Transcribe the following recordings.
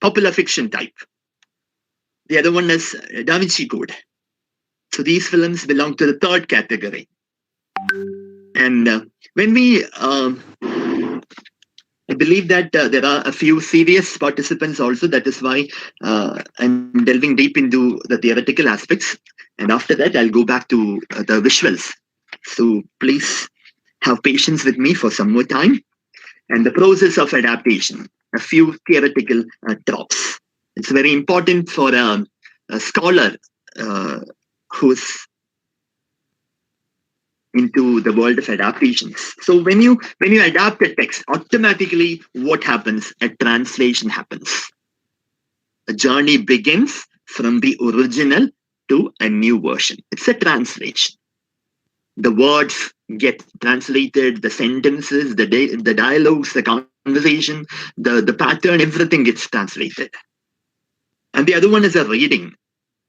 popular fiction type. The other one is Da Vinci Code. So these films belong to the third category. And when we I believe that there are a few serious participants also. That is why I'm delving deep into the theoretical aspects. And after that, I'll go back to the visuals. So please have patience with me for some more time. And the process of adaptation, a few theoretical drops. It's very important for a scholar who's into the world of adaptations. So when you adapt a text, automatically what happens? A translation happens. A journey begins from the original to a new version. It's a translation. The words get translated, the sentences, the dialogues, the conversation, the pattern, everything gets translated. And the other one is a reading.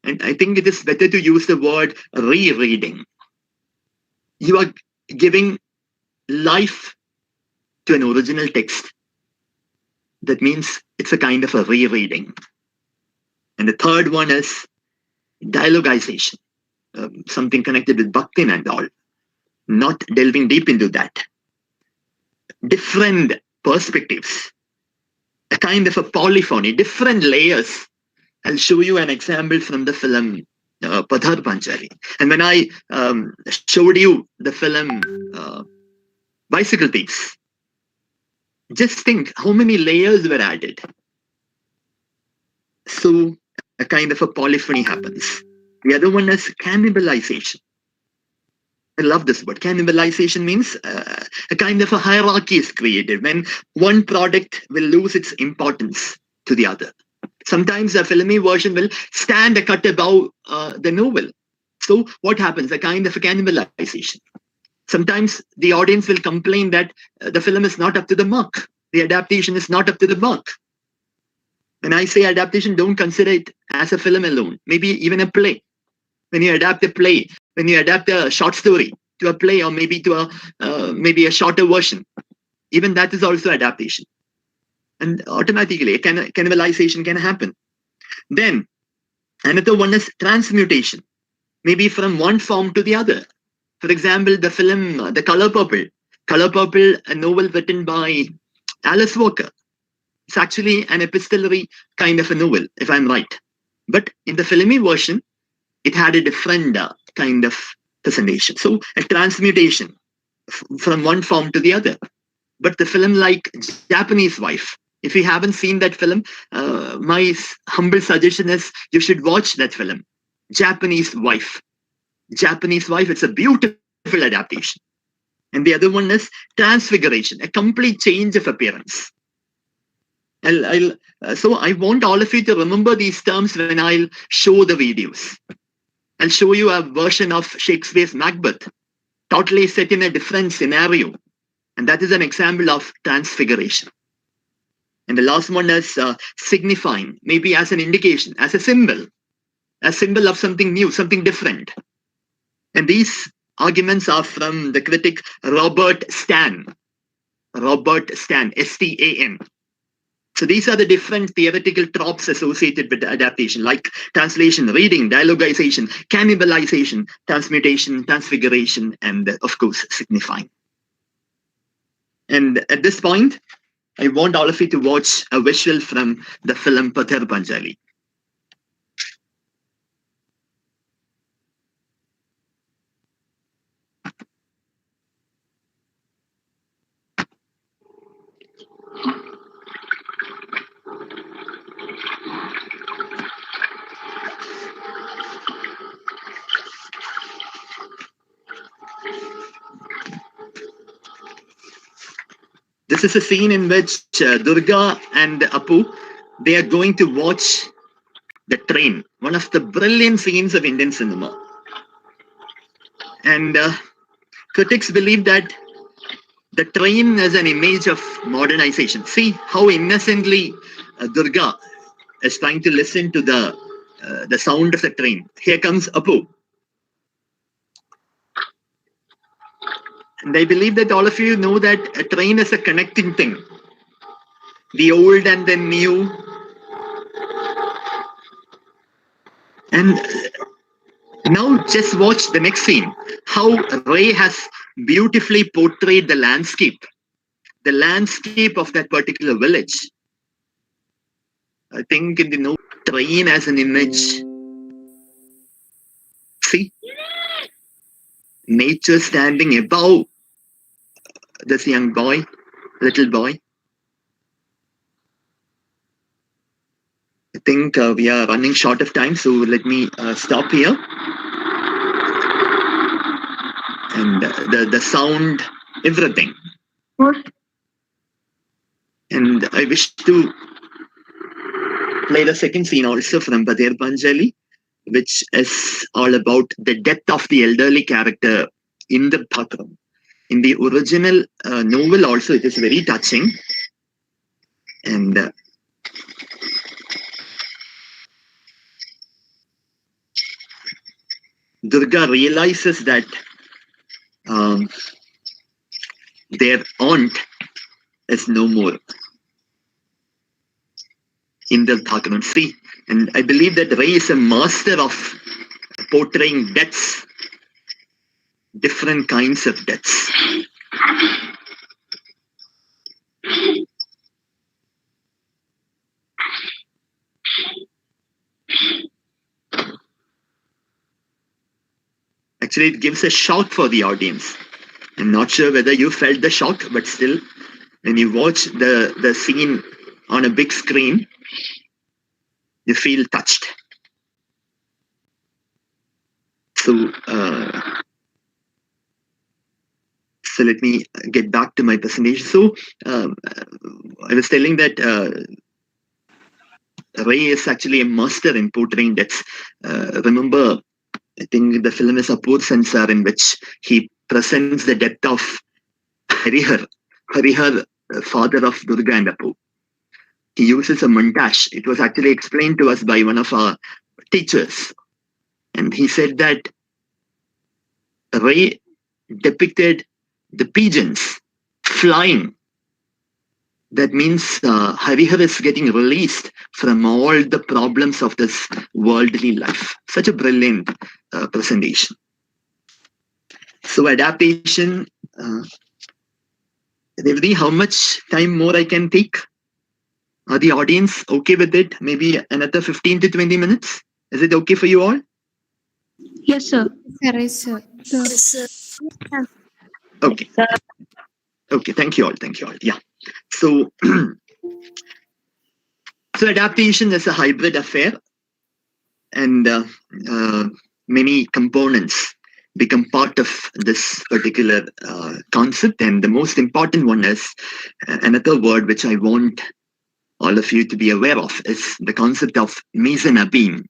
And I think it is better to use the word rereading. You are giving life to an original text. That means it's a kind of a rereading. And the third one is dialogization, something connected with Bhaktin and all. Not delving deep into that. Different perspectives, a kind of a polyphony, different layers. I'll show you an example from the film Padhar Panchali. And when I showed you the film Bicycle Thieves, just think how many layers were added. So a kind of a polyphony happens. The other one is cannibalization. I love this word. Cannibalization means a kind of a hierarchy is created when one product will lose its importance to the other. Sometimes a filmy version will stand a cut above the novel. So what happens? A kind of a cannibalization. Sometimes the audience will complain that the film is not up to the mark. The adaptation is not up to the mark. When I say adaptation, don't consider it as a film alone. Maybe even a play. When you adapt a play, when you adapt a short story to a play or maybe to a shorter version, even that is also adaptation. And automatically a cannibalization can happen. Then another one is transmutation, maybe from one form to the other. For example, the film The Color Purple. Color Purple, a novel written by Alice Walker. It's actually an epistolary kind of a novel, if I'm right. But in the filmy version, it had a different kind of presentation. So a transmutation from one form to the other. But the film like Japanese Wife, if you haven't seen that film, my humble suggestion is you should watch that film. Japanese Wife. Japanese Wife, it's a beautiful adaptation. And the other one is transfiguration, a complete change of appearance. So I want all of you to remember these terms when I'll show the videos. I'll show you a version of Shakespeare's Macbeth, totally set in a different scenario. And that is an example of transfiguration. And the last one is signifying, maybe as an indication, as a symbol of something new, something different. And these arguments are from the critic Robert Stan, S-T-A-N. So these are the different theoretical tropes associated with adaptation, like translation, reading, dialogization, cannibalization, transmutation, transfiguration, and of course, signifying. And at this point, I want all of you to watch a visual from the film Padhar Panchali. This is a scene in which Durga and Apu, they are going to watch the train, one of the brilliant scenes of Indian cinema. And critics believe that the train is an image of modernization. See how innocently Durga is trying to listen to the sound of the train. Here comes Apu. And I believe that all of you know that a train is a connecting thing. The old and the new, And now just watch the next scene. How Ray has beautifully portrayed the landscape of that particular village. I think in the no train as an image. See, nature standing above this young boy, little boy. I think we are running short of time, so let me stop here. And the sound, everything. And I wish to play the second scene also from Badher Panjali, which is all about the death of the elderly character in the bathroom. In the original novel also, it is very touching. And Durga realizes that their aunt is no more in the background. See, and I believe that Ray is a master of portraying deaths, different kinds of deaths. Actually, it gives a shock for the audience. I'm not sure whether you felt the shock, but still, when you watch the scene on a big screen, you feel touched. So, so let me get back to my presentation. So, I was telling that Ray is actually a master in portraying deaths. Remember, I think the film is Apoor Sansar, in which he presents the death of Harihar, father of Durga and Apu. He uses a montage. It was actually explained to us by one of our teachers. And he said that Ray depicted the pigeons flying. That means Harihar is getting released from all the problems of this worldly life. Such a brilliant presentation. So adaptation, Revdi, how much time more I can take? Are the audience okay with it? Maybe another 15 to 20 minutes? Is it okay for you all? Yes, sir. Yes, sir. Okay. Okay, thank you all. Thank you all. Yeah. So, so adaptation is a hybrid affair, and many components become part of this particular concept. And the most important one is another word which I want all of you to be aware of is the concept of mise en abîme.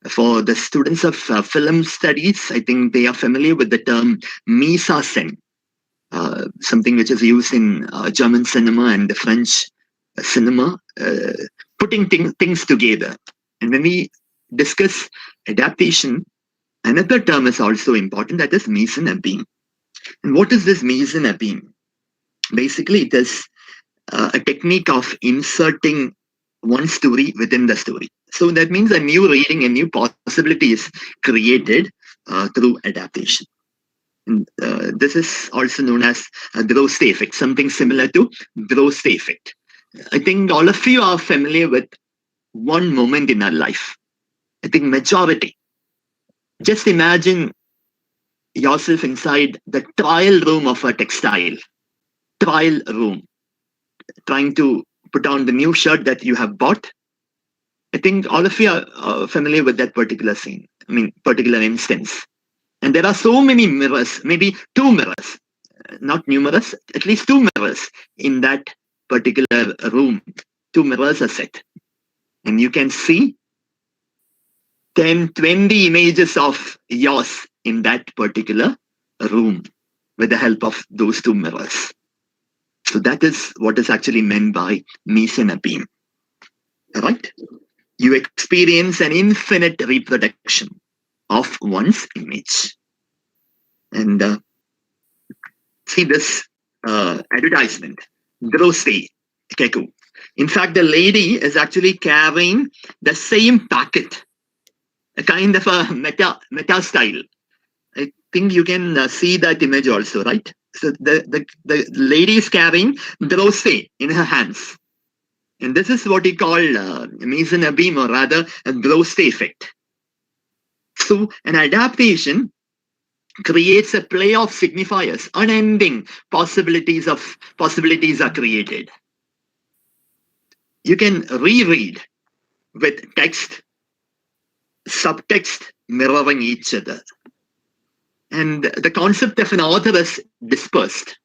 For the students of film studies, I think they are familiar with the term mise en scène, something which is used in German cinema and the French cinema, putting things together. And when we discuss adaptation, another term is also important, that is mise en abîme. And what is this mise en abîme? Basically, it is a technique of inserting one story within the story. So that means a new reading, a new possibility is created through adaptation. And, this is also known as a Grosset effect, something similar to Grosset effect. I think all of you are familiar with one moment in our life. I think majority. Just imagine yourself inside the trial room of a textile. Trial room. Trying to put on the new shirt that you have bought. I think all of you are familiar with that particular scene. I mean, particular instance. And there are so many mirrors, maybe 2 mirrors, not numerous, at least 2 mirrors in that particular room. 2 mirrors are set. And you can see 10, 20 images of yours in that particular room with the help of those 2 mirrors. So that is what is actually meant by mise en abîme. All right? You experience an infinite reproduction of one's image. And see this advertisement, Grosset, Keku. In fact, the lady is actually carrying the same packet a kind of a meta style. I think you can see that image also, right? So the lady is carrying brochure in her hands. And this is what we call mise en abîme, or rather a brochure effect. So an adaptation creates a play of signifiers. Unending possibilities are created. You can reread with text, subtext mirroring each other. And the concept of an author is dispersed.